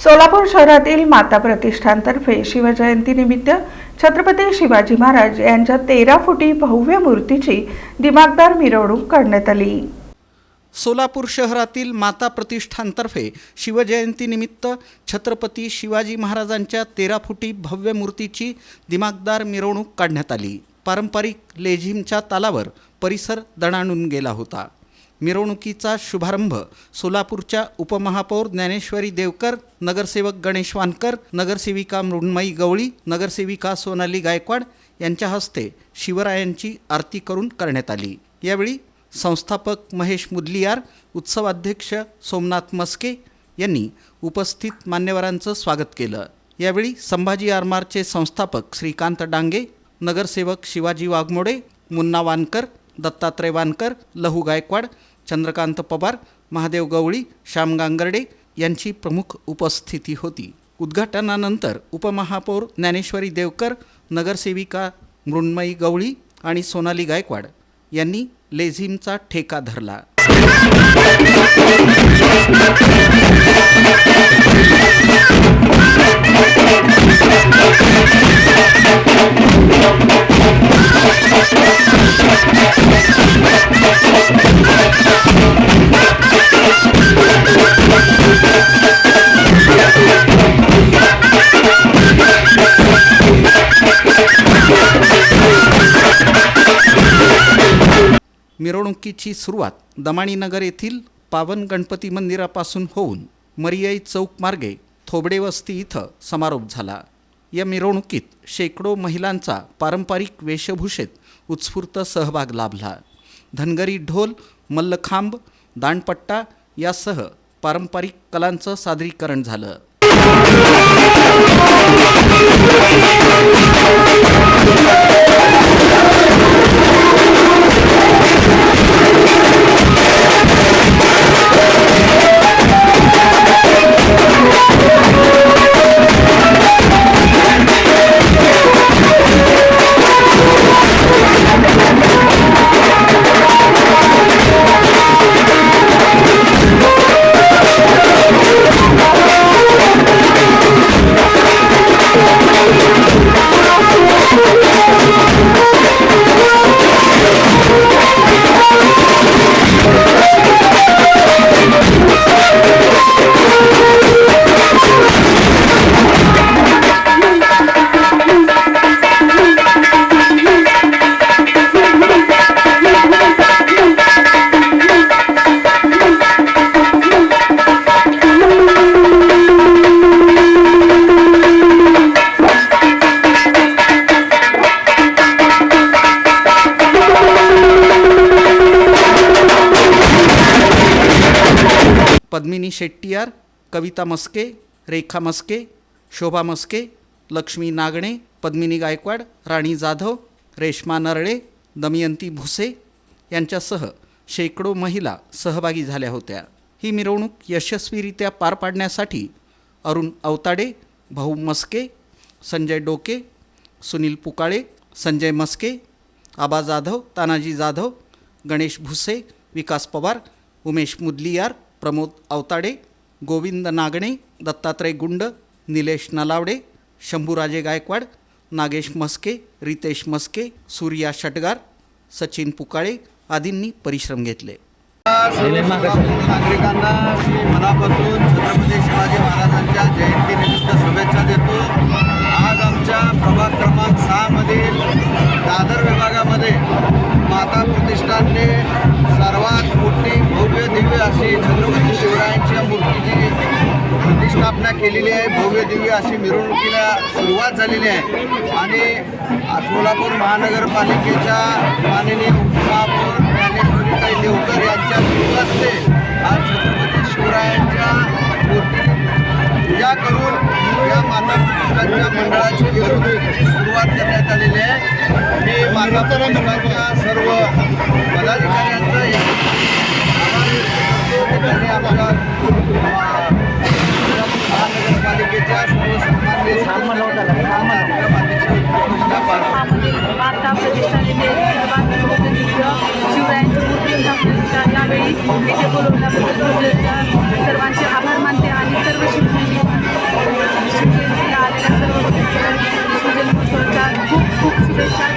सोलापूर शहरातील माता प्रतिष्ठानतर्फे शिवजयंतीनिमित्त छत्रपती शिवाजी महाराज यांच्या 13 फुटी भव्य मूर्तीची दिमागदार मिरवणूक काढण्यात आली। सोलापूर शहरातील माता प्रतिष्ठानतर्फे शिवजयंतीनिमित्त छत्रपती शिवाजी महाराजांच्या 13 फुटी भव्य मूर्तीची दिमागदार मिरवणूक काढण्यात आली। पारंपरिक लेझिमच्या तालावर परिसर दणाणून गेला होता। मिरवणुकीचा शुभारंभ सोलापूरच्या उपमहापौर ज्ञानेश्वरी देवकर, नगरसेवक गणेश वानकर, नगरसेविका मृण्मयी गवळी, नगरसेविका सोनाली गायकवाड यांच्या हस्ते शिवरायांची आरती करून करण्यात आली। यावेळी संस्थापक महेश मुदलियार, उत्सवाध्यक्ष सोमनाथ मस्के यांनी उपस्थित मान्यवरांचं स्वागत केलं। यावेळी संभाजी आरमारचे संस्थापक श्रीकांत डांगे, नगरसेवक शिवाजी वाघमोडे, मुन्ना वानकर, दत्तात्रय वानकर, लहू गायकवाड, चंद्रकांत पवार, महादेव गवळी, श्याम गांगर्डे यांची प्रमुख उपस्थिती होती। उद्घाटनानंतर उपमहापौर ज्ञानेश्वरी देवकर, नगरसेविका मृण्मयी गवळी आणि सोनाली गायकवाड यांनी लेझिमचा ठेका धरला। मिरवणुकीची सुरुवात दमाणीनगर येथील पावन गणपती मंदिरापासून होऊन मरियाई चौक मार्गे थोबडे वस्ती इथं समारोप झाला। या मिरवणुकीत शेकडो महिलांचा पारंपरिक वेशभूषेत उत्स्फूर्त सहभाग लाभला। धनगरी ढोल, मल्लखांब, दांडपट्टा यासह पारंपरिक कलांचं सादरीकरण झालं। पद्मिनी शेट्टियार, कविता मस्के, रेखा मस्के, शोभा मस्के, लक्ष्मी नागणे, पद्मिनी गायकवाड, राणी जाधव, रेश्मा नरळे, दमयंती भुसे यांच्यासह शेकडो महिला सहभागी झाल्या होत्या। ही मिरवणूक यशस्वीरित्या पार पाडण्यासाठी अरुण अवताडे, भाऊ मस्के, संजय डोके, सुनील पुकाळे, संजय मस्के, आबा जाधव, तानाजी जाधव, गणेश भुसे, विकास पवार, उमेश मुदलियार, प्रमोद अवताडे, गोविंद नागणे, दत्तात्रय गुंड, निलेश नलावडे, शंभूराजे गायकवाड, नागेश मस्के, रितेश मस्के, सूर्या षटगार, सचिन पुकाळे आदींनी परिश्रम घेतले। नागरिकांना मी मनापासून छत्रपती शिवाजी महाराजांच्या जयंतीनिमित्त शुभेच्छा देतो। आज आमच्या प्रभाग क्रमांक 6 मधील दादर विभागामध्ये माता प्रतिष्ठानने सर्वात मोठी भव्य दिव्य अशी छत्रपती शिवरायांच्या मूर्तीची प्रतिष्ठापना केलेली आहे। भव्य दिव्य अशी मिरवणुकीला सुरुवात झालेली आहे आणि सोलापूर महानगरपालिकेच्या माननीय उपमहापौर ज्ञानेश्वरीताई देवकर यांच्या हस्ते आज छत्रपती शिवरायांच्या मूर्ती पूजा करून या माता प्रतिष्ठानच्या मंडळाची मिरवणुकीची सुरुवात करण्यात आलेली आहे। मी माता प्रतिष्ठानच्या सर्व पदाधिकाऱ्यांचं त्यांनी आम्हाला महानगरपालिकेच्या सर्व सन्माननीय माता प्रतिष्ठानने शिवरायांची मूर्ती स्थापनेच्या यावेळी येथे बोलवल्याबद्दल सर्वांचे आभार मानते आणि सर्व शिवसैनिक शुभेच्छा